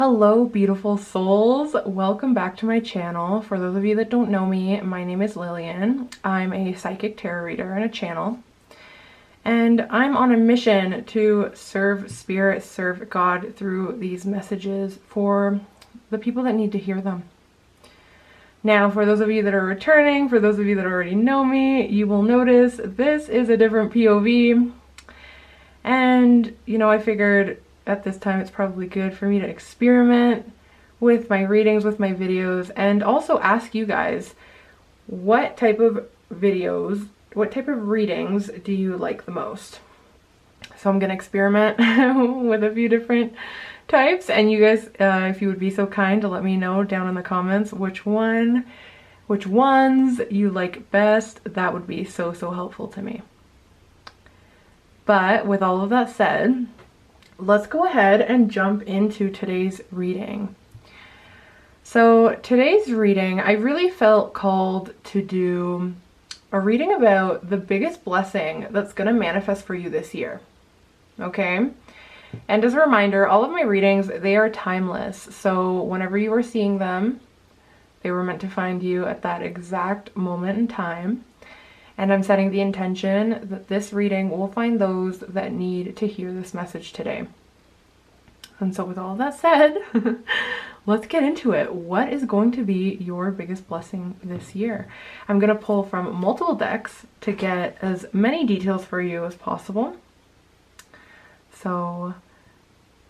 Hello beautiful souls, welcome back to my channel. For those of you that don't know me, my name is Lillian. I'm a psychic tarot reader and a channel, and I'm on a mission to serve spirit, serve God through these messages for the people that need to hear them. Now, for those of you that are returning, for those of you that already know me, you will notice this is a different POV, and I figured at this time it's probably good for me to experiment with my readings, with my videos, and also ask you guys what type of videos, what type of readings do you like the most. So I'm gonna experiment with a few different types, and you guys, if you would be so kind to let me know down in the comments which ones you like best, that would be so helpful to me. But with all of that said, let's go ahead and jump into today's reading. So today's reading, I really felt called to do a reading about the biggest blessing that's going to manifest for you this year. Okay? And as a reminder, all of my readings, they are timeless. So whenever you are seeing them, they were meant to find you at that exact moment in time. And I'm setting the intention that this reading will find those that need to hear this message today. And so with all that said, let's get into it. What is going to be your biggest blessing this year? I'm going to pull from multiple decks to get as many details for you as possible. So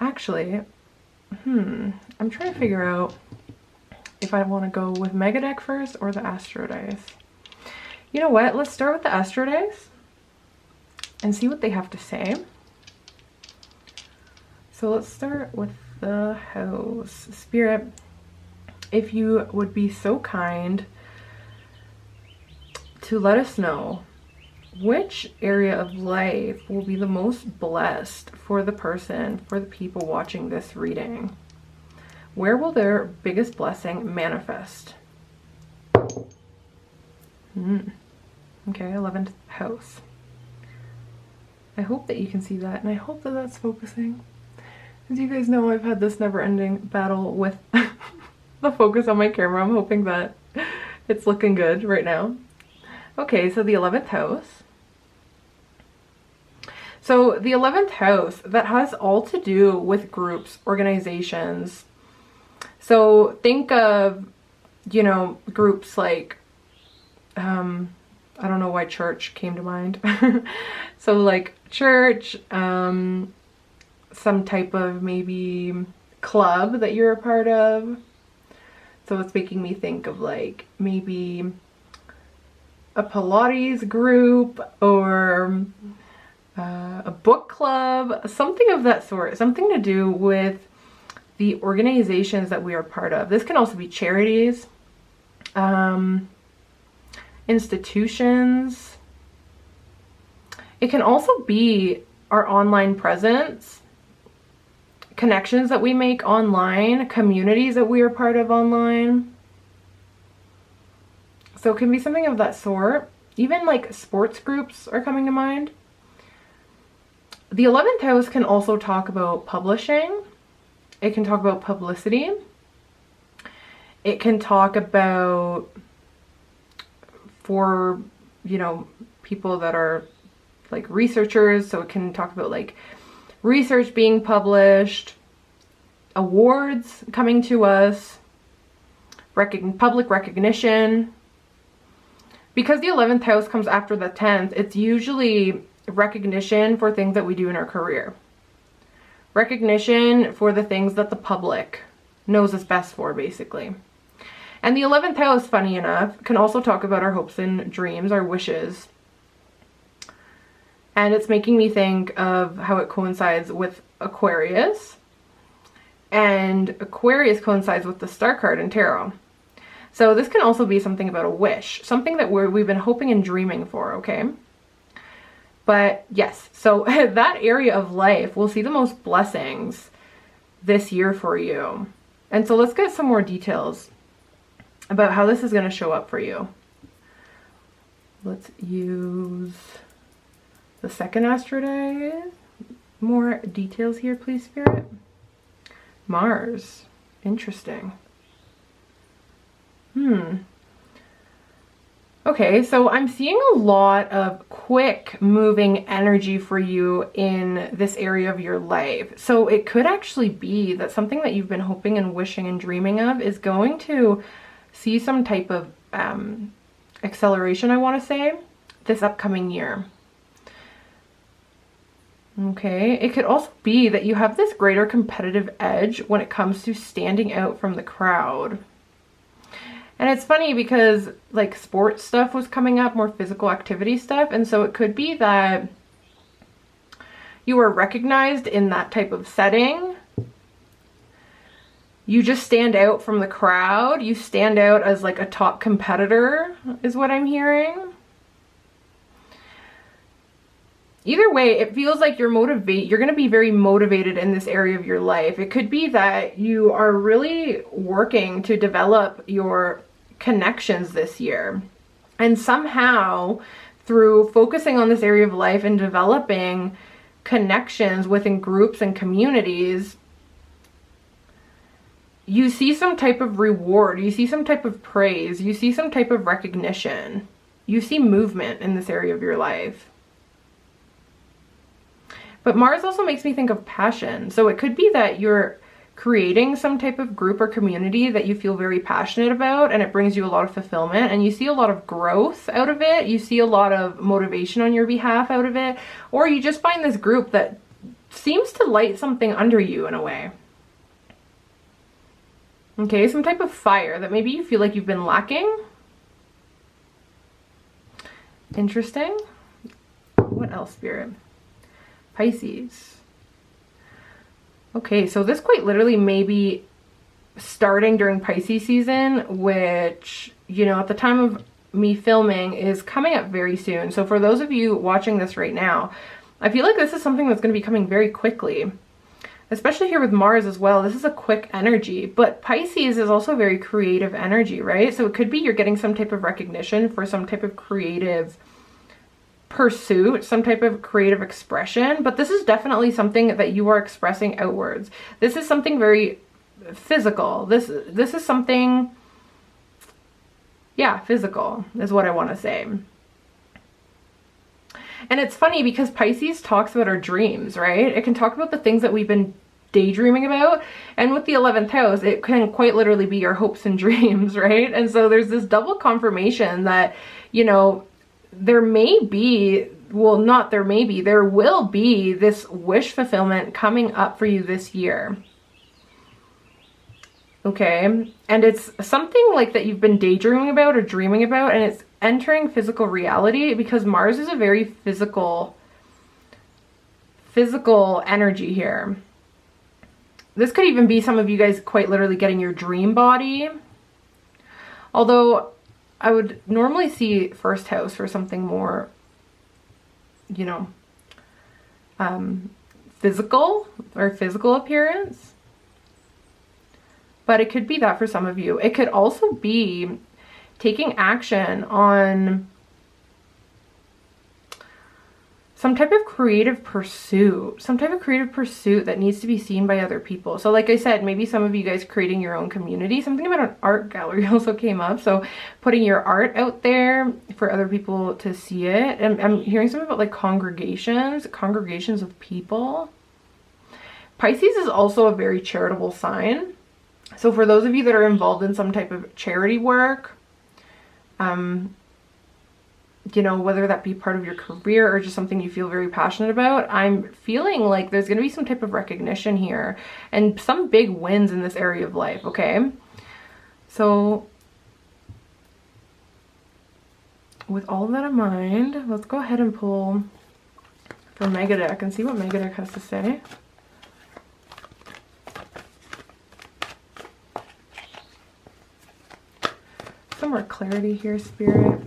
actually, I'm trying to figure out if I want to go with Mega Deck first or the Astro Dice. You know what? Let's start with the Astro Dice and see what they have to say. So let's start with the house. Spirit, if you would be so kind to let us know which area of life will be the most blessed for the person, for the people watching this reading. Where will their biggest blessing manifest? Okay, 11th house. I hope that you can see that, and I hope that that's focusing. As you guys know, I've had this never-ending battle with the focus on my camera. I'm hoping that it's looking good right now. Okay, so the 11th house. So the 11th house, that has all to do with groups, organizations. So think of, groups like, I don't know why church came to mind. So like church, some type of maybe club that you're a part of. So it's making me think of like maybe a Pilates group or a book club, something of that sort, something to do with the organizations that we are part of. This can also be charities, institutions. It can also be our online presence, connections that we make online, communities that we are part of online. So it can be something of that sort. Even like sports groups are coming to mind. The 11th house can also talk about publishing. It can talk about publicity. It can talk about, for, people that are like researchers. So it can talk about like research being published, awards coming to us, public recognition. Because the 11th house comes after the 10th, it's usually recognition for things that we do in our career. Recognition for the things that the public knows us best for, basically. And the 11th house, funny enough, can also talk about our hopes and dreams, our wishes. And it's making me think of how it coincides with Aquarius. And Aquarius coincides with the Star card in tarot. So this can also be something about a wish, something that we've been hoping and dreaming for, okay? But yes, so that area of life will see the most blessings this year for you. And so let's get some more details about how this is going to show up for you. Let's use the second Astro Dice. More details here, please, Spirit. Mars. Interesting. Okay, so I'm seeing a lot of quick moving energy for you in this area of your life. So it could actually be that something that you've been hoping and wishing and dreaming of is going to see some type of acceleration, I want to say, this upcoming year. Okay, it could also be that you have this greater competitive edge when it comes to standing out from the crowd. And it's funny because like sports stuff was coming up, more physical activity stuff. And so it could be that you are recognized in that type of setting. You just stand out from the crowd. You stand out as like a top competitor is what I'm hearing. Either way, it feels like you're going to be very motivated in this area of your life. It could be that you are really working to develop your connections this year. And somehow, through focusing on this area of life and developing connections within groups and communities, you see some type of reward, you see some type of praise, you see some type of recognition, you see movement in this area of your life. But Mars also makes me think of passion. So it could be that you're creating some type of group or community that you feel very passionate about, and it brings you a lot of fulfillment, and you see a lot of growth out of it. You see a lot of motivation on your behalf out of it, or you just find this group that seems to light something under you in a way. Okay, some type of fire that maybe you feel like you've been lacking. Interesting. What else, Spirit? Pisces. Okay, so this quite literally may be starting during Pisces season, which, you know, at the time of me filming is coming up very soon. So for those of you watching this right now, I feel like this is something that's going to be coming very quickly, especially here with Mars as well. This is a quick energy, but Pisces is also very creative energy, right? So it could be you're getting some type of recognition for some type of creative pursuit, some type of creative expression, but this is definitely something that you are expressing outwards. This is something very physical. This is something, yeah, physical is what I want to say. And it's funny because Pisces talks about our dreams, right? It can talk about the things that we've been daydreaming about, and with the 11th house, it can quite literally be your hopes and dreams, right? And so there's this double confirmation that, you know, there may be, well, not there may be, there will be this wish fulfillment coming up for you this year. Okay, and it's something like that you've been daydreaming about or dreaming about, and it's entering physical reality because Mars is a very physical energy here. This could even be some of you guys quite literally getting your dream body. Although I would normally see first house for something more, you know, physical or physical appearance. But it could be that for some of you. It could also be taking action on some type of creative pursuit, that needs to be seen by other people. So like I said, maybe some of you guys creating your own community. Something about an art gallery also came up. So putting your art out there for other people to see it. And I'm hearing something about like congregations of people. Pisces is also a very charitable sign. So for those of you that are involved in some type of charity work, you know, whether that be part of your career or just something you feel very passionate about, I'm feeling like there's going to be some type of recognition here and some big wins in this area of life, okay? So with all of that in mind, let's go ahead and pull for Megadeck and see what Megadeck has to say. Some more clarity here, Spirit.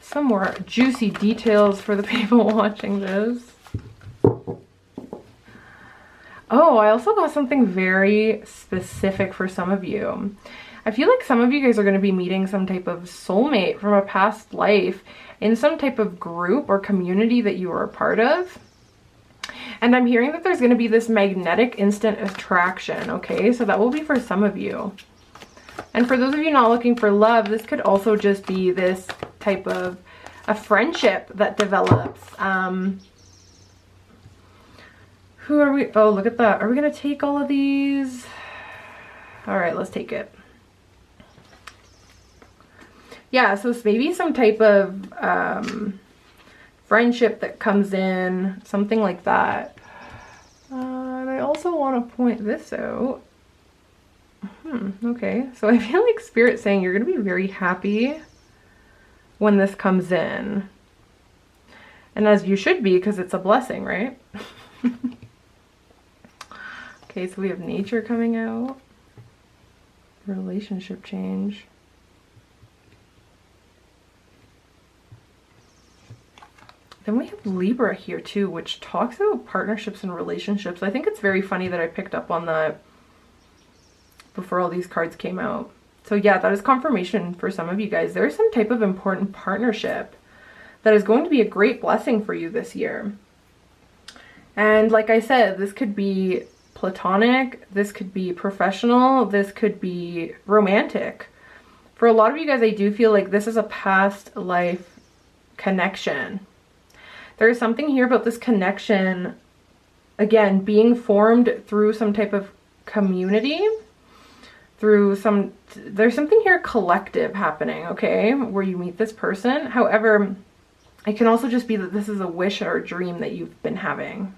Some more juicy details for the people watching this. Oh, I also got something very specific for some of you. I feel like some of you guys are going to be meeting some type of soulmate from a past life in some type of group or community that you are a part of. And I'm hearing that there's going to be this magnetic instant attraction, okay? So that will be for some of you. And for those of you not looking for love, this could also just be this type of a friendship that develops. Who are we? Oh, look at that. Are we going to take all of these? All right, let's take it. Yeah, so it's maybe some type of friendship that comes in, something like that. And I also want to point this out. Okay, so I feel like Spirit's saying you're going to be very happy when this comes in. And as you should be, because it's a blessing, right? Okay, so we have nature coming out. Relationship change. Then we have Libra here too, which talks about partnerships and relationships. I think it's very funny that I picked up on that before all these cards came out. So yeah, that is confirmation for some of you guys. There's some type of important partnership that is going to be a great blessing for you this year. And like I said, this could be platonic, this could be professional, this could be romantic. For a lot of you guys, I do feel like this is a past life connection. There is something here about this connection, again, being formed through some type of community, through there's something here collective happening, okay, where you meet this person. However, it can also just be that this is a wish or a dream that you've been having,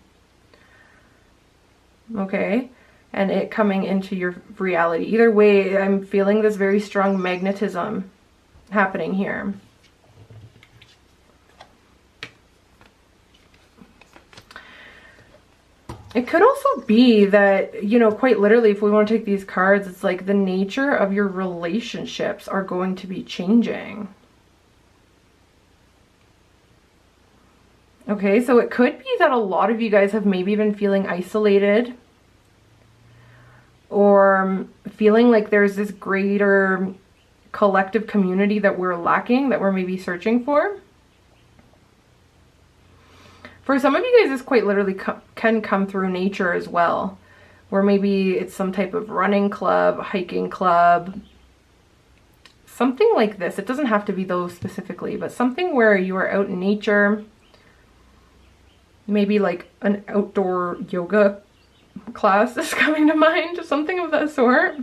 okay, and it coming into your reality. Either way, I'm feeling this very strong magnetism happening here. It could also be that, you know, quite literally, if we want to take these cards, it's like the nature of your relationships are going to be changing. Okay, so it could be that a lot of you guys have maybe been feeling isolated or feeling like there's this greater collective community that we're lacking, that we're maybe searching for. For some of you guys, this quite literally can come through nature as well, where maybe it's some type of running club, hiking club, something like this. It doesn't have to be those specifically, but something where you are out in nature, maybe like an outdoor yoga class is coming to mind, something of that sort.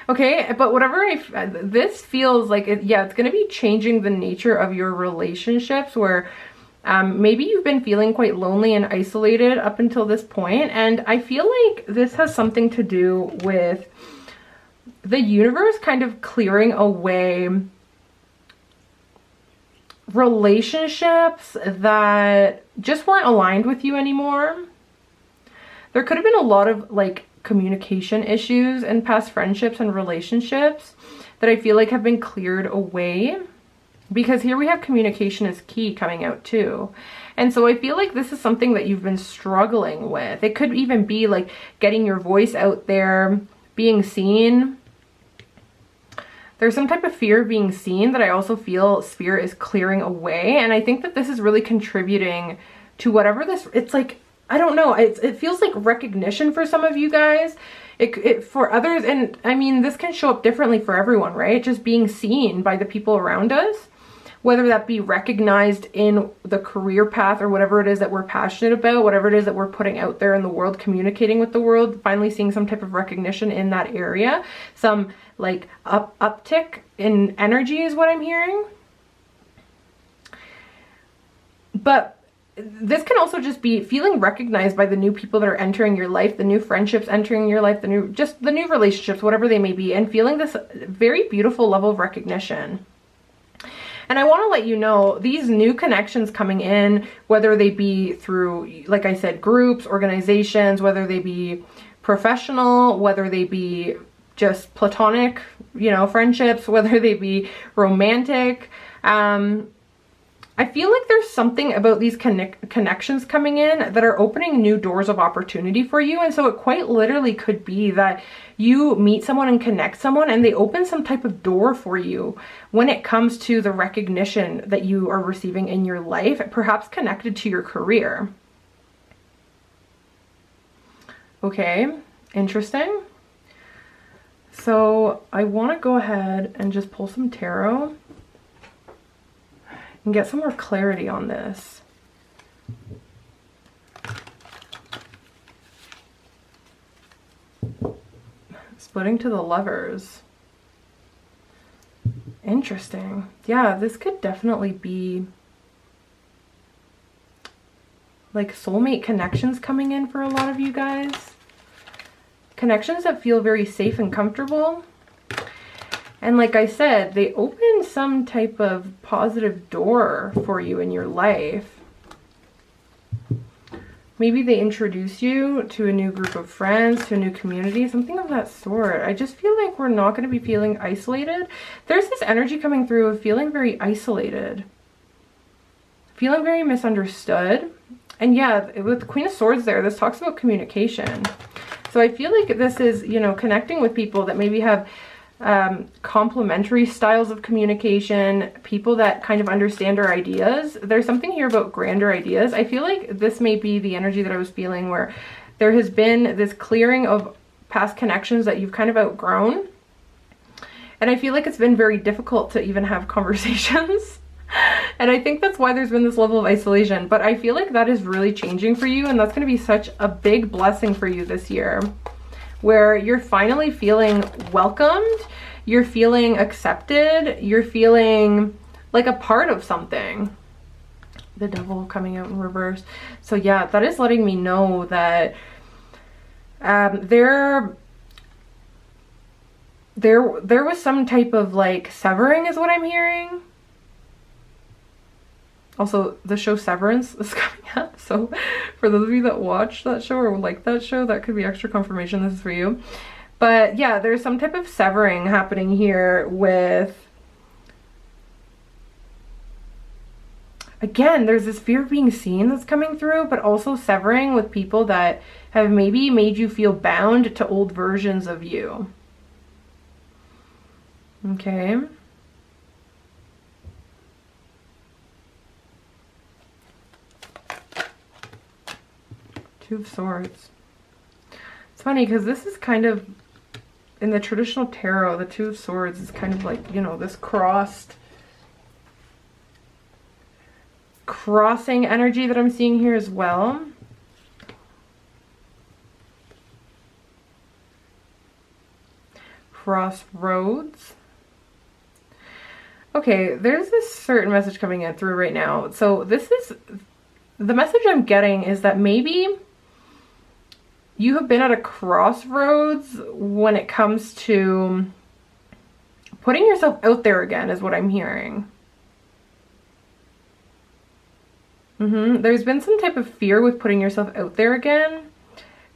Okay, but whatever this feels like, yeah, it's going to be changing the nature of your relationships, where maybe you've been feeling quite lonely and isolated up until this point, and I feel like this has something to do with the universe kind of clearing away relationships that just weren't aligned with you anymore. There could have been a lot of like communication issues in past friendships and relationships that I feel like have been cleared away. Because here we have communication is key coming out too. And so I feel like this is something that you've been struggling with. It could even be like getting your voice out there, being seen. There's some type of fear of being seen that I also feel Spirit is clearing away. And I think that this is really contributing to whatever this, it's like, I don't know, it feels like recognition for some of you guys. It for others, and I mean, this can show up differently for everyone, right? Just being seen by the people around us. Whether that be recognized in the career path or whatever it is that we're passionate about, whatever it is that we're putting out there in the world, communicating with the world, finally seeing some type of recognition in that area. Some like uptick in energy is what I'm hearing. But this can also just be feeling recognized by the new people that are entering your life, the new friendships entering your life, the new relationships, whatever they may be, and feeling this very beautiful level of recognition. And I want to let you know, these new connections coming in, whether they be through, like I said, groups, organizations, whether they be professional, whether they be just platonic, you know, friendships, whether they be romantic, I feel like there's something about these connections coming in that are opening new doors of opportunity for you. And so it quite literally could be that you meet someone and connect someone and they open some type of door for you when it comes to the recognition that you are receiving in your life, perhaps connected to your career. Okay, interesting. So I want to go ahead and just pull some tarot and get some more clarity on this. Splitting to the Lovers. Interesting. Yeah, this could definitely be like soulmate connections coming in for a lot of you guys. Connections that feel very safe and comfortable. And like I said, they open some type of positive door for you in your life. Maybe they introduce you to a new group of friends, to a new community, something of that sort. I just feel like we're not going to be feeling isolated. There's this energy coming through of feeling very isolated. Feeling very misunderstood. And yeah, with Queen of Swords there, this talks about communication. So I feel like this is, you know, connecting with people that maybe have complementary styles of communication, people that kind of understand our ideas. There's something here about grander ideas. I feel like this may be the energy that I was feeling where there has been this clearing of past connections that you've kind of outgrown. And I feel like it's been very difficult to even have conversations. And I think that's why there's been this level of isolation. But I feel like that is really changing for you, and that's going to be such a big blessing for you this year, where you're finally feeling welcomed, you're feeling accepted, you're feeling like a part of something. The Devil coming out in reverse. So yeah, that is letting me know that there was some type of like severing is what I'm hearing. Also, the show Severance is coming up, so for those of you that watch that show or like that show, that could be extra confirmation this is for you. But yeah, there's some type of severing happening here with, again, there's this fear of being seen that's coming through, but also severing with people that have maybe made you feel bound to old versions of you. Okay. Two of Swords. It's funny because this is kind of, in the traditional tarot, the Two of Swords is kind of like, you know, this crossing energy that I'm seeing here as well. Crossroads. Okay, there's this certain message coming in through right now. So this is, the message I'm getting is that maybe you have been at a crossroads when it comes to putting yourself out there again, is what I'm hearing. There's been some type of fear with putting yourself out there again.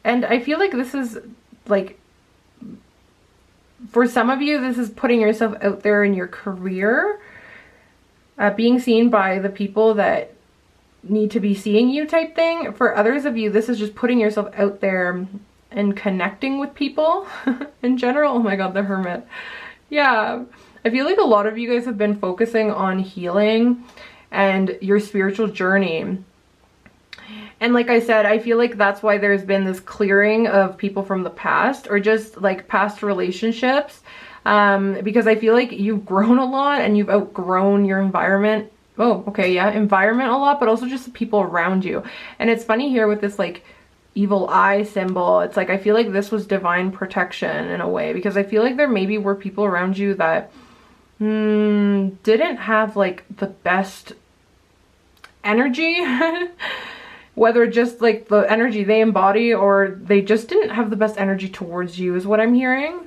And I feel like this is like, for some of you, this is putting yourself out there in your career, being seen by the people that need to be seeing you type thing. For others of you, this is just putting yourself out there and connecting with people in general. Oh my god, the Hermit. Yeah, I feel like a lot of you guys have been focusing on healing and your spiritual journey. And like I said, I feel like that's why there's been this clearing of people from the past, or just like past relationships, because I feel like you've grown a lot and you've outgrown your environment. Oh, okay, yeah, environment a lot, but also just the people around you. And it's funny here with this like evil eye symbol. It's like, I feel like this was divine protection in a way, because I feel like there maybe were people around you that didn't have like the best energy, whether just like the energy they embody, or they just didn't have the best energy towards you, is what I'm hearing.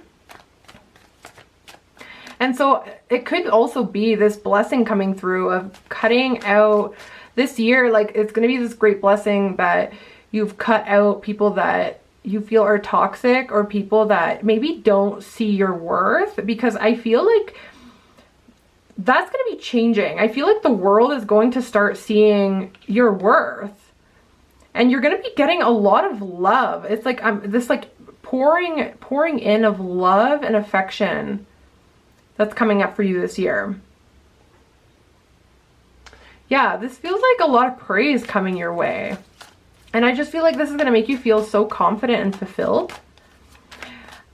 And so it could also be this blessing coming through of cutting out this year. Like, it's going to be this great blessing that you've cut out people that you feel are toxic, or people that maybe don't see your worth, because I feel like that's going to be changing. I feel like the world is going to start seeing your worth, and you're going to be getting a lot of love. It's like this like pouring in of love and affection that's coming up for you this year. Yeah, this feels like a lot of praise coming your way. And I just feel like this is going to make you feel so confident and fulfilled.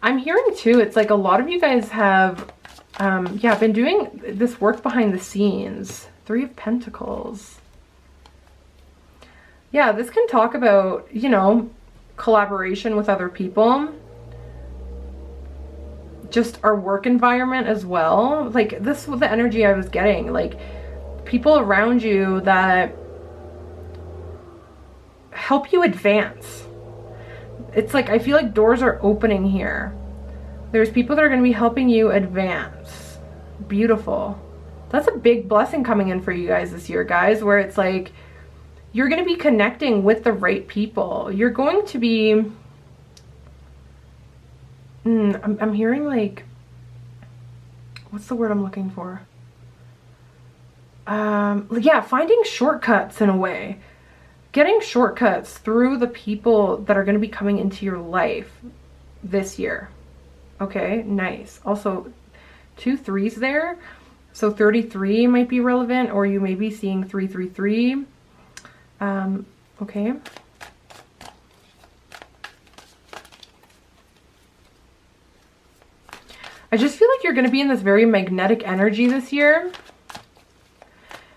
I'm hearing too, it's like a lot of you guys have, yeah, been doing this work behind the scenes. 3 of Pentacles. Yeah, this can talk about, you know, collaboration with other people. Just our work environment as well. Like, this was the energy I was getting. Like, people around you that help you advance. It's like, I feel like doors are opening here. There's people that are going to be helping you advance. Beautiful. That's a big blessing coming in for you guys this year, guys, where it's like, you're going to be connecting with the right people. You're going to be, I'm hearing like, what's the word I'm looking for? Yeah, finding shortcuts in a way. Getting shortcuts through the people that are going to be coming into your life this year. Okay, nice. Also, 2 3s there. So 33 might be relevant, or you may be seeing 333. Okay. I just feel like you're going to be in this very magnetic energy this year.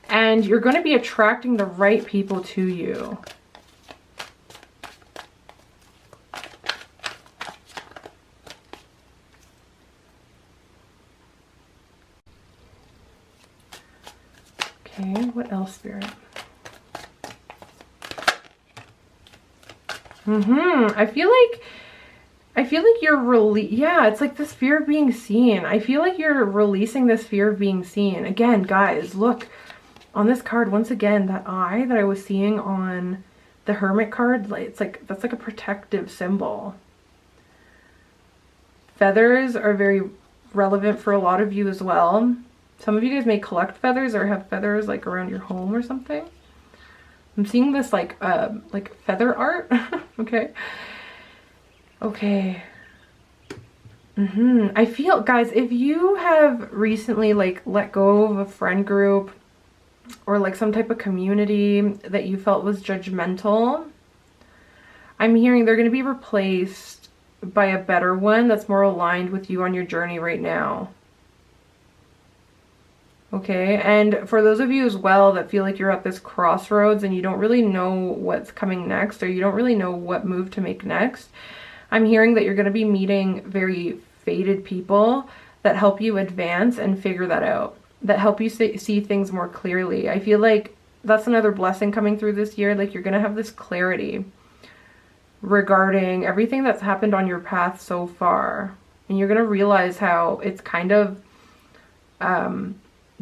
And you're going to be attracting the right people to you. Okay, what else, Spirit? I feel like you're yeah, it's like this fear of being seen. I feel like you're releasing this fear of being seen. Again, guys, look on this card once again, that eye that I was seeing on the Hermit card, like it's like that's like a protective symbol. Feathers are very relevant for a lot of you as well. Some of you guys may collect feathers or have feathers like around your home or something. I'm seeing this like feather art. Okay. Okay. I feel, guys, if you have recently like let go of a friend group or like some type of community that you felt was judgmental, I'm hearing they're going to be replaced by a better one that's more aligned with you on your journey right now. Okay, and for those of you as well that feel like you're at this crossroads and you don't really know what's coming next, or you don't really know what move to make next, I'm hearing that you're going to be meeting very fated people that help you advance and figure that out, that help you see things more clearly. I feel like that's another blessing coming through this year. Like, you're going to have this clarity regarding everything that's happened on your path so far. And you're going to realize how it's kind of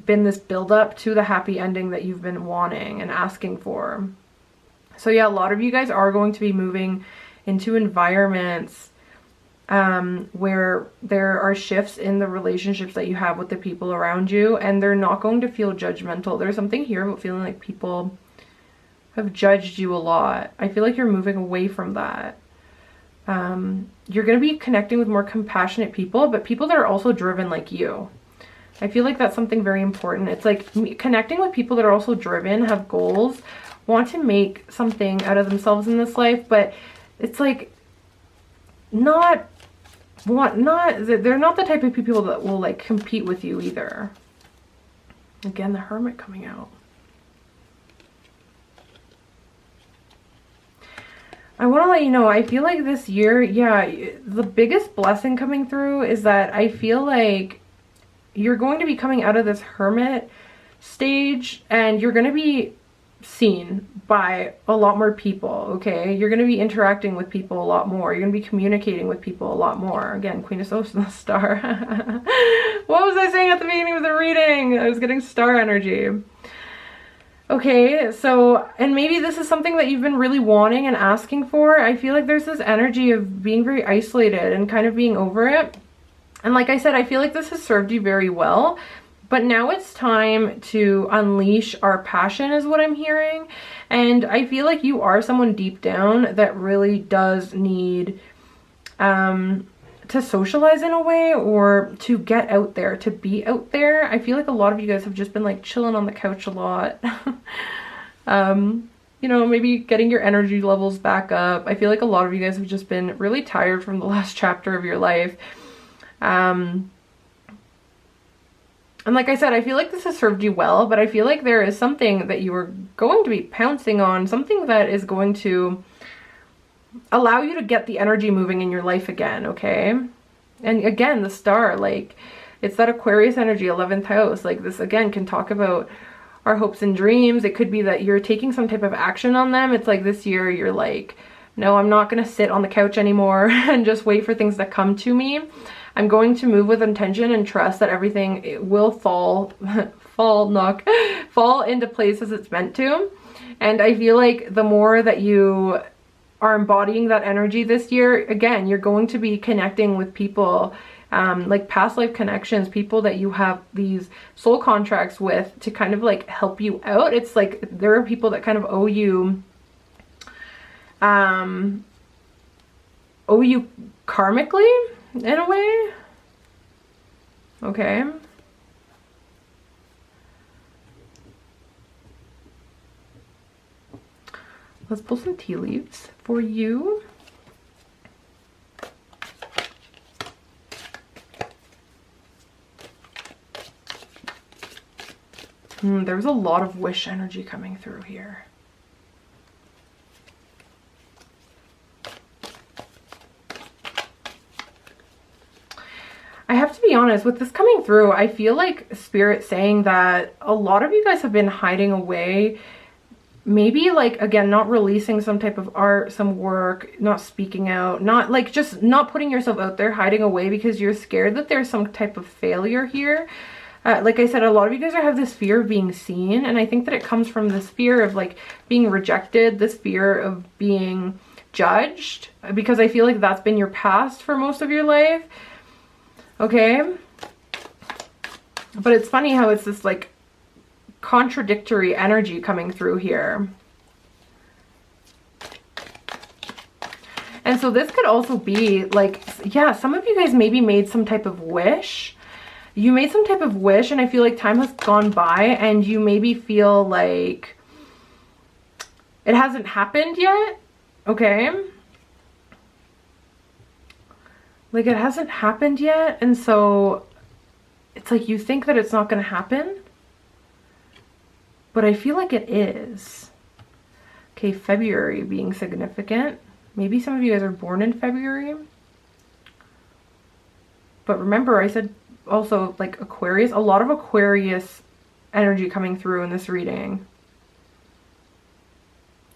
been this build up to the happy ending that you've been wanting and asking for. So yeah, a lot of you guys are going to be moving into environments where there are shifts in the relationships that you have with the people around you, and they're not going to feel judgmental. There's something here about feeling like people have judged you a lot. I feel like you're moving away from that. You're going to be connecting with more compassionate people, but people that are also driven like you. I feel like that's something very important. It's like connecting with people that are also driven, have goals, want to make something out of themselves in this life, but it's like they're not the type of people that will like compete with you either. Again, the Hermit coming out. I want to let you know, I feel like this year, yeah, the biggest blessing coming through is that I feel like you're going to be coming out of this Hermit stage and you're going to be seen by a lot more people, okay? You're going to be interacting with people a lot more. You're going to be communicating with people a lot more. Again, Queen of Swords and the Star. What was I saying at the beginning of the reading? I was getting star energy. Okay, so, and maybe this is something that you've been really wanting and asking for. I feel like there's this energy of being very isolated and kind of being over it. And like I said, I feel like this has served you very well, But now it's time to unleash our passion is what I'm hearing. And I feel like you are someone deep down that really does need to socialize in a way, or to get out there, to be out there. I feel like a lot of you guys have just been like chilling on the couch a lot. You know, maybe getting your energy levels back up. I feel like a lot of you guys have just been really tired from the last chapter of your life. And like I said, I feel like this has served you well, but I feel like there is something that you are going to be pouncing on, something that is going to allow you to get the energy moving in your life again, okay? And again, the star, like, it's that Aquarius energy, 11th house. Like, this again can talk about our hopes and dreams. It could be that you're taking some type of action on them. It's like this year you're like, no, I'm not going to sit on the couch anymore and just wait for things to come to me. I'm going to move with intention and trust that everything will fall into place as it's meant to. And I feel like the more that you are embodying that energy this year, again, you're going to be connecting with people, like past life connections, people that you have these soul contracts with to kind of like help you out. It's like there are people that kind of owe you karmically in a way. Okay. Let's pull some tea leaves for you. There's a lot of wish energy coming through here. I have to be honest, with this coming through, I feel like Spirit saying that a lot of you guys have been hiding away. Maybe like, again, not releasing some type of art, some work, not speaking out, not like just not putting yourself out there, hiding away because you're scared that there's some type of failure here. Like I said, a lot of you guys have this fear of being seen, and I think that it comes from this fear of like being rejected, this fear of being judged, because I feel like that's been your past for most of your life. Okay? But it's funny how it's this like contradictory energy coming through here. And so this could also be like, yeah, some of you guys maybe made some type of wish. You made some type of wish, and I feel like time has gone by and you maybe feel like it hasn't happened yet. Okay? Like it hasn't happened yet, and so it's like you think that it's not going to happen. But I feel like it is. Okay, February being significant. Maybe some of you guys are born in February. But remember, I said also like Aquarius. A lot of Aquarius energy coming through in this reading.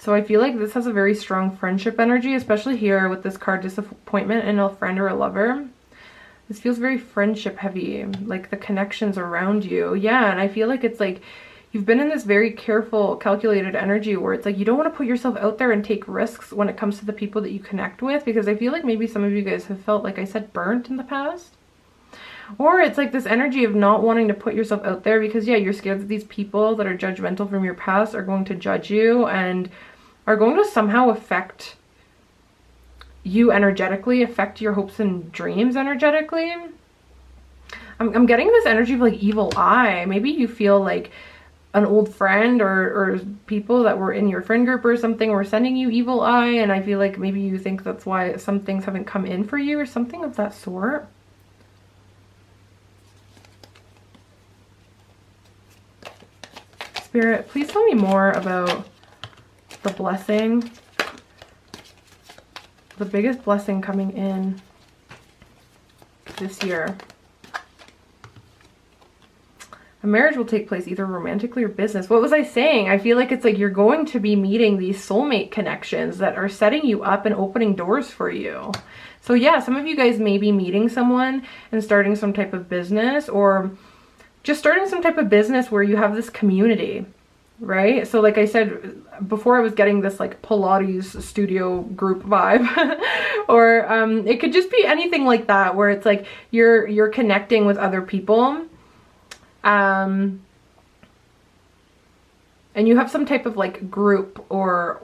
So I feel like this has a very strong friendship energy, especially here with this card, disappointment in a friend or a lover. This feels very friendship heavy, like the connections around you. Yeah, and I feel like it's like you've been in this very careful, calculated energy where it's like you don't want to put yourself out there and take risks when it comes to the people that you connect with, because I feel like maybe some of you guys have felt, like I said, burnt in the past. Or it's like this energy of not wanting to put yourself out there because, yeah, you're scared that these people that are judgmental from your past are going to judge you and are going to somehow affect you energetically, affect your hopes and dreams energetically. I'm getting this energy of like evil eye. Maybe you feel like an old friend or people that were in your friend group or something were sending you evil eye, and I feel like maybe you think that's why some things haven't come in for you or something of that sort. Spirit, please tell me more about the blessing, the biggest blessing coming in this year. A marriage will take place either romantically or business. What was I saying? I feel like it's like you're going to be meeting these soulmate connections that are setting you up and opening doors for you. So yeah, some of you guys may be meeting someone and starting some type of business, or just starting some type of business where you have this community, right? So like I said before, I was getting this like Pilates studio group vibe or it could just be anything like that, where it's like you're connecting with other people. And you have some type of like group or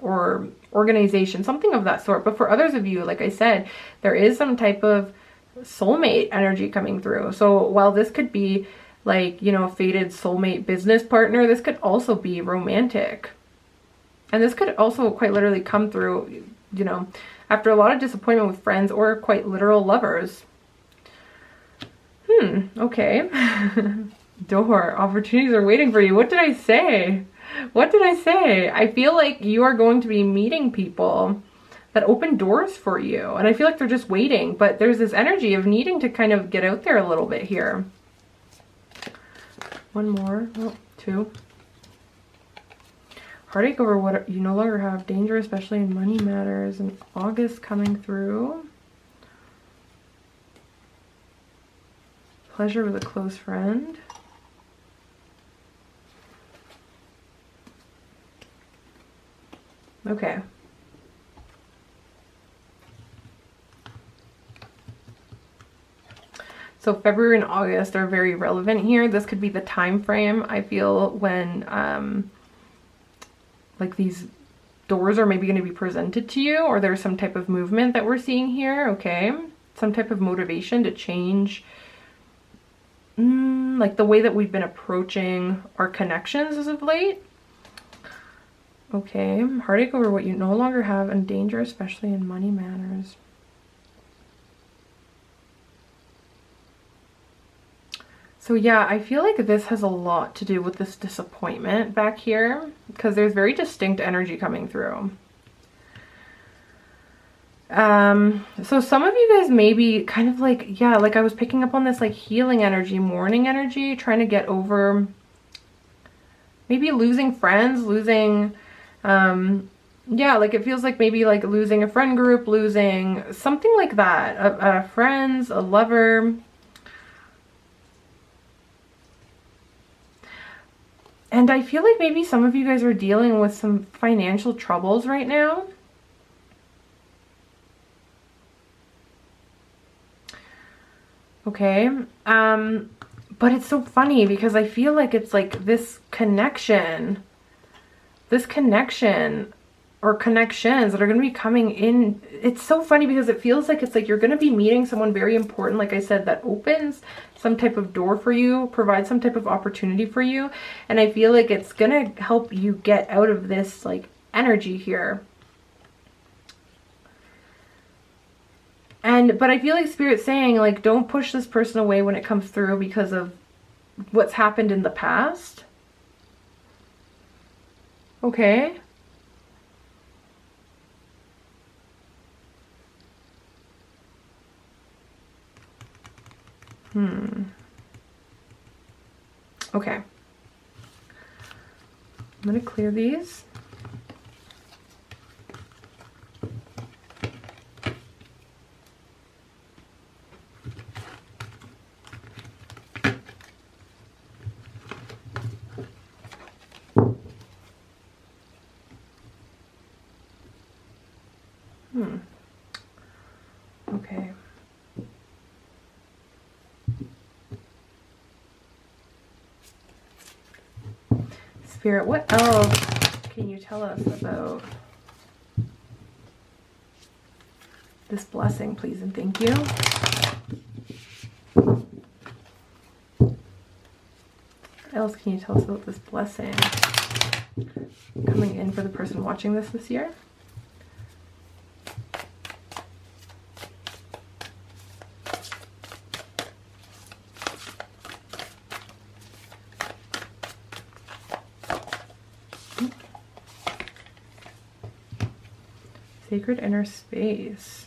organization, something of that sort. But for others of you, like I said, there is some type of soulmate energy coming through. So while this could be like, you know, a fated soulmate business partner, this could also be romantic. And this could also quite literally come through, you know, after a lot of disappointment with friends or quite literal lovers. Okay. Door, opportunities are waiting for you. What did I say? What did I say? I feel like you are going to be meeting people that open doors for you. And I feel like they're just waiting. But there's this energy of needing to kind of get out there a little bit here. One more. Oh, two. Heartache over what you no longer have. Danger, especially in money matters. And August coming through. Pleasure with a close friend. Okay. So February and August are very relevant here. This could be the time frame, I feel, when like these doors are maybe going to be presented to you, or there's some type of movement that we're seeing here, okay? Some type of motivation to change like the way that we've been approaching our connections as of late. Okay, heartache over what you no longer have, and danger, especially in money matters. So yeah, I feel like this has a lot to do with this disappointment back here, because there's very distinct energy coming through. So some of you guys may be kind of like, yeah, like I was picking up on this like healing energy, mourning energy, trying to get over maybe losing friends, losing, yeah, like it feels like maybe like losing a friend group, losing something like that, friends, a lover. And I feel like maybe some of you guys are dealing with some financial troubles right now. Okay, but it's so funny because I feel like it's like this connection or connections that are going to be coming in. It's so funny because it feels like it's like you're going to be meeting someone very important, like I said, that opens some type of door for you, provides some type of opportunity for you. And I feel like it's going to help you get out of this like energy here. But I feel like Spirit's saying, like, don't push this person away when it comes through because of what's happened in the past. Okay. Okay. I'm going to clear these. Okay. Spirit, what else can you tell us about this blessing, please and thank you? What else can you tell us about this blessing coming in for the person watching this year? Sacred inner space.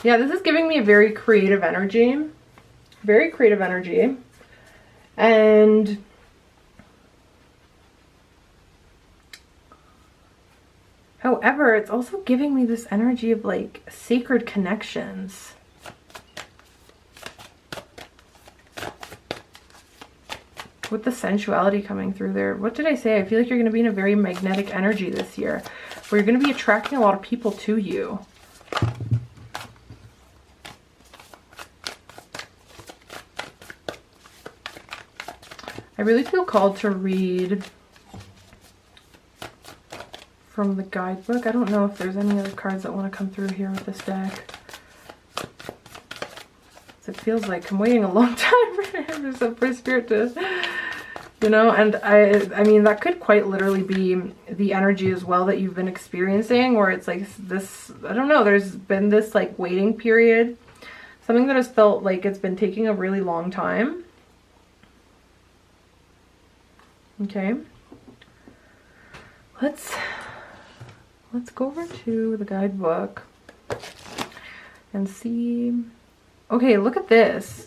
Yeah, this is giving me a very creative energy. Very creative energy. And however, it's also giving me this energy of like sacred connections. with the sensuality coming through there. What did I say? I feel like you're going to be in a very magnetic energy this year, where you're going to be attracting a lot of people to you. I really feel called to read from the guidebook. I don't know if there's any other cards that want to come through here with this deck. It feels like I'm waiting a long time for Spirit to, you know, and I mean, that could quite literally be the energy as well that you've been experiencing, where it's like this, I don't know, there's been this like waiting period, something that has felt like it's been taking a really long time. Okay. Let's go over to the guidebook and see. Okay, look at this.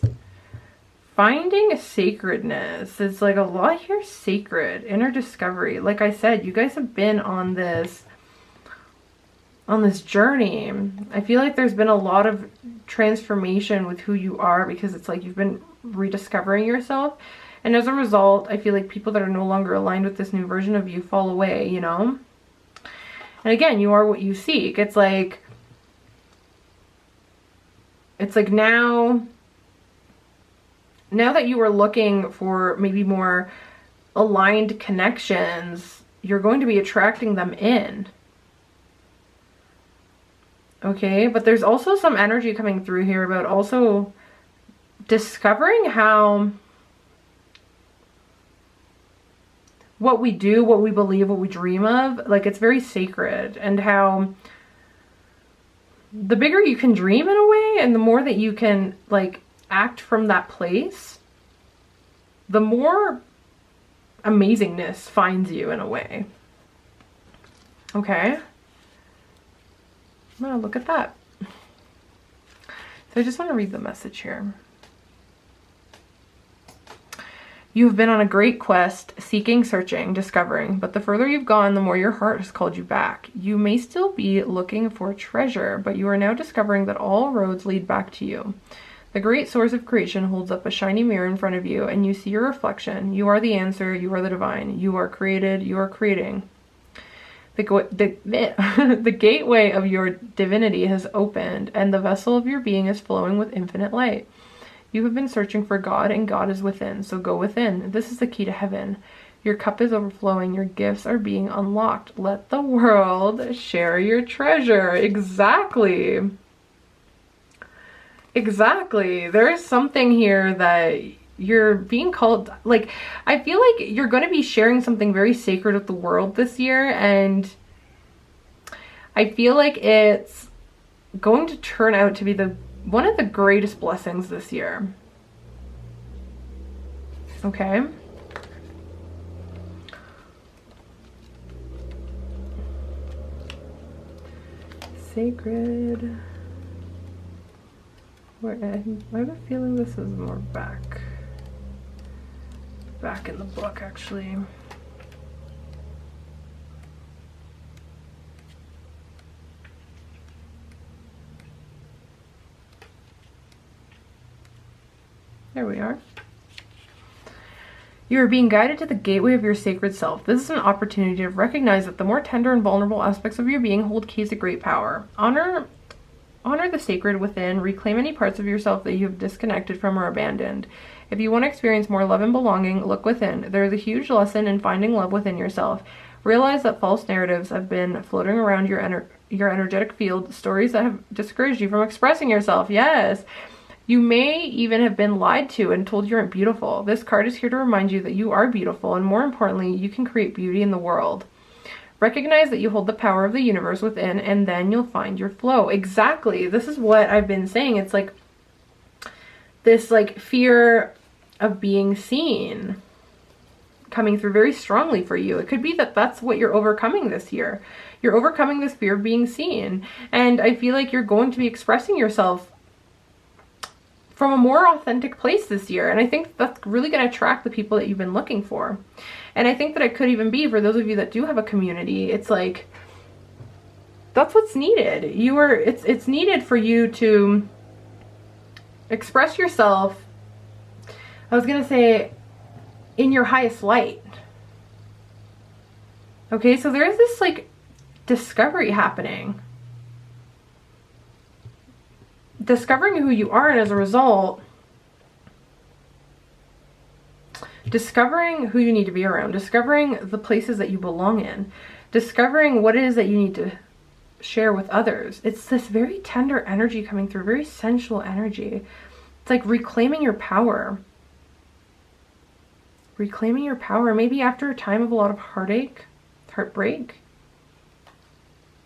Finding sacredness. It's like a lot here, sacred, inner discovery. Like I said, you guys have been on this journey. I feel like there's been a lot of transformation with who you are, because it's like you've been rediscovering yourself. And as a result, I feel like people that are no longer aligned with this new version of you fall away, you know? And again, you are what you seek. It's like now that you are looking for maybe more aligned connections, you're going to be attracting them in. Okay, but there's also some energy coming through here about also discovering how what we do, what we believe, what we dream of, like it's very sacred, and how the bigger you can dream in a way, and the more that you can like act from that place, the more amazingness finds you in a way. Okay. Well, look at that. So I just want to read the message here. You have been on a great quest, seeking, searching, discovering, but the further you've gone, the more your heart has called you back. You may still be looking for treasure, but you are now discovering that all roads lead back to you. The great source of creation holds up a shiny mirror in front of you, and you see your reflection. You are the answer, you are the divine. You are created, you are creating. The gateway of your divinity has opened, and the vessel of your being is flowing with infinite light. You have been searching for God, and God is within, so go within. This is the key to heaven. Your cup is overflowing. Your gifts are being unlocked. Let the world share your treasure. Exactly. Exactly. There's something here that you're being called, like, I feel like you're going to be sharing something very sacred with the world this year, and I feel like it's going to turn out to be one of the greatest blessings this year. Okay. Sacred. Where I have a feeling this is more back in the book, actually. There we are. You are being guided to the gateway of your sacred self. This is an opportunity to recognize that the more tender and vulnerable aspects of your being hold keys to great power. Honor the sacred within. Reclaim any parts of yourself that you have disconnected from or abandoned. If you want to experience more love and belonging, look within. There is a huge lesson in finding love within yourself. Realize that false narratives have been floating around your energetic field, stories that have discouraged you from expressing yourself. Yes. You may even have been lied to and told you aren't beautiful. This card is here to remind you that you are beautiful, and more importantly, you can create beauty in the world. Recognize that you hold the power of the universe within, and then you'll find your flow. Exactly. This is what I've been saying. It's like this like fear of being seen coming through very strongly for you. It could be that that's what you're overcoming this year. You're overcoming this fear of being seen. And I feel like you're going to be expressing yourself from a more authentic place this year. And I think that's really going to attract the people that you've been looking for. And I think that it could even be for those of you that do have a community. It's like, that's what's needed. It's needed for you to express yourself. I was going to say, in your highest light. Okay, so there is this like discovery happening. Discovering who you are, and as a result, discovering who you need to be around, discovering the places that you belong in, discovering what it is that you need to share with others. It's this very tender energy coming through, very sensual energy. It's like reclaiming your power. Reclaiming your power, maybe after a time of a lot of heartache, heartbreak,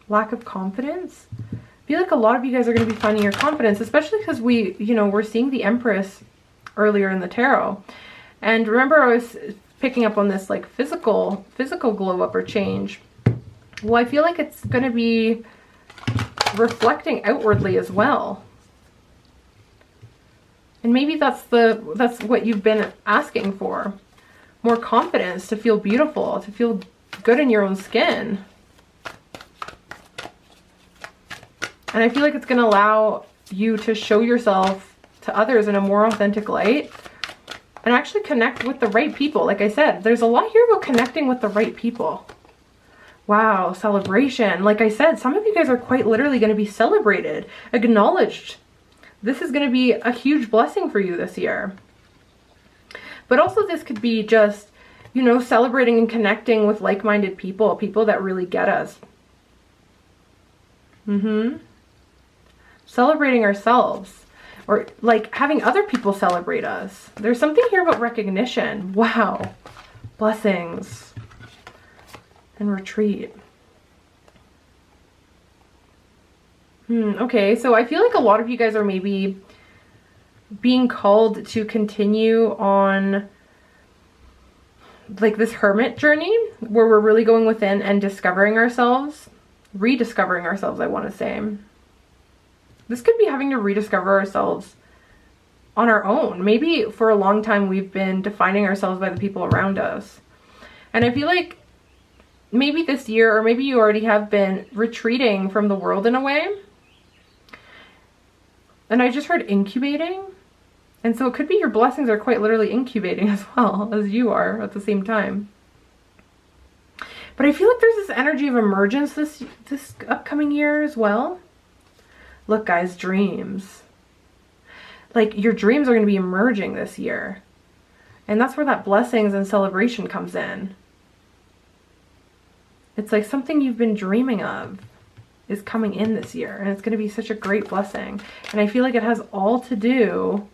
lack of confidence. I feel like a lot of you guys are going to be finding your confidence, especially because we're seeing the Empress earlier in the tarot. And remember, I was picking up on this like physical glow up or change. Well, I feel like it's going to be reflecting outwardly as well. And maybe that's what you've been asking for. More confidence, to feel beautiful, to feel good in your own skin. And I feel like it's going to allow you to show yourself to others in a more authentic light and actually connect with the right people. Like I said, there's a lot here about connecting with the right people. Wow, celebration. Like I said, some of you guys are quite literally going to be celebrated, acknowledged. This is going to be a huge blessing for you this year. But also this could be just, celebrating and connecting with like-minded people, people that really get us. Celebrating ourselves, or like having other people celebrate us. There's something here about recognition. Wow. Blessings and retreat. Okay, so I feel like a lot of you guys are maybe being called to continue on like this hermit journey where we're really going within and discovering ourselves, rediscovering ourselves, I want to say. This could be having to rediscover ourselves on our own. Maybe for a long time we've been defining ourselves by the people around us. And I feel like maybe this year, or maybe you already have been retreating from the world in a way. And I just heard incubating. And so it could be your blessings are quite literally incubating as well as you are at the same time. But I feel like there's this energy of emergence this upcoming year as well. Look, guys, dreams. Like, your dreams are going to be emerging this year. And that's where that blessings and celebration comes in. It's like something you've been dreaming of is coming in this year. And it's going to be such a great blessing. And I feel like it has all to do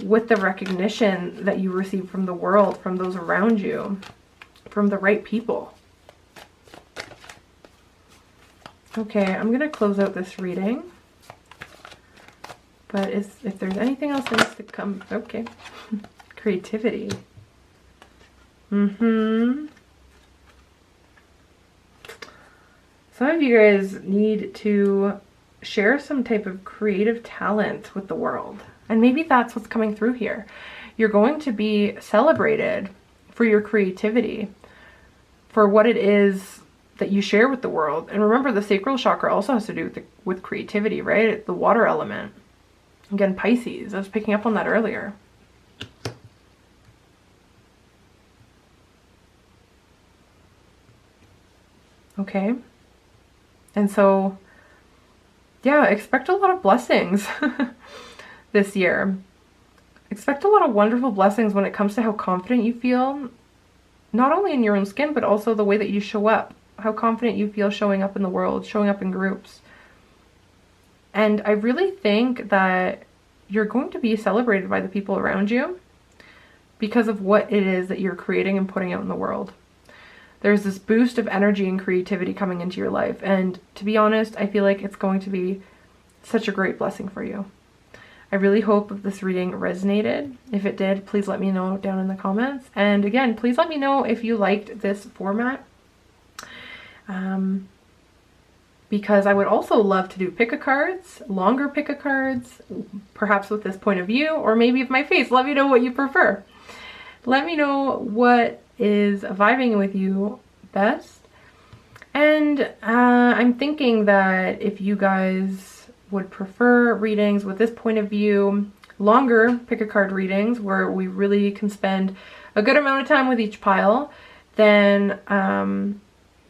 with the recognition that you receive from the world, from those around you, from the right people. Okay, I'm going to close out this reading. But if there's anything else that needs to come... Okay. Creativity. Some of you guys need to share some type of creative talent with the world. And maybe that's what's coming through here. You're going to be celebrated for your creativity, for what it is that you share with the world. And remember, the sacral chakra also has to do with creativity, right? The water element. Again, Pisces. I was picking up on that earlier. Okay. And so, yeah, expect a lot of blessings this year. Expect a lot of wonderful blessings when it comes to how confident you feel, not only in your own skin, but also the way that you show up, how confident you feel showing up in the world, showing up in groups. And I really think that you're going to be celebrated by the people around you because of what it is that you're creating and putting out in the world. There's this boost of energy and creativity coming into your life. And to be honest, I feel like it's going to be such a great blessing for you. I really hope that this reading resonated. If it did, please let me know down in the comments. And again, please let me know if you liked this format. Because I would also love to do pick-a-cards, longer pick-a-cards, perhaps with this point of view, or maybe with my face. Let me know what you prefer. Let me know what is vibing with you best. And I'm thinking that if you guys would prefer readings with this point of view, longer pick-a-card readings where we really can spend a good amount of time with each pile, then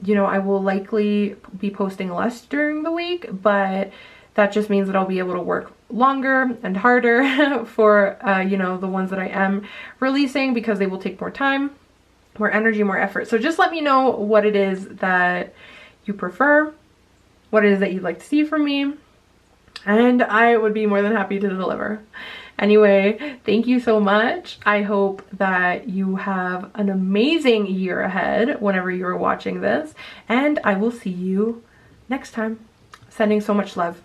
you know, I will likely be posting less during the week, but that just means that I'll be able to work longer and harder for, you know, the ones that I am releasing, because they will take more time, more energy, more effort. So just let me know what it is that you prefer, what it is that you'd like to see from me, and I would be more than happy to deliver. Anyway, thank you so much. I hope that you have an amazing year ahead whenever you're watching this, and I will see you next time. Sending so much love.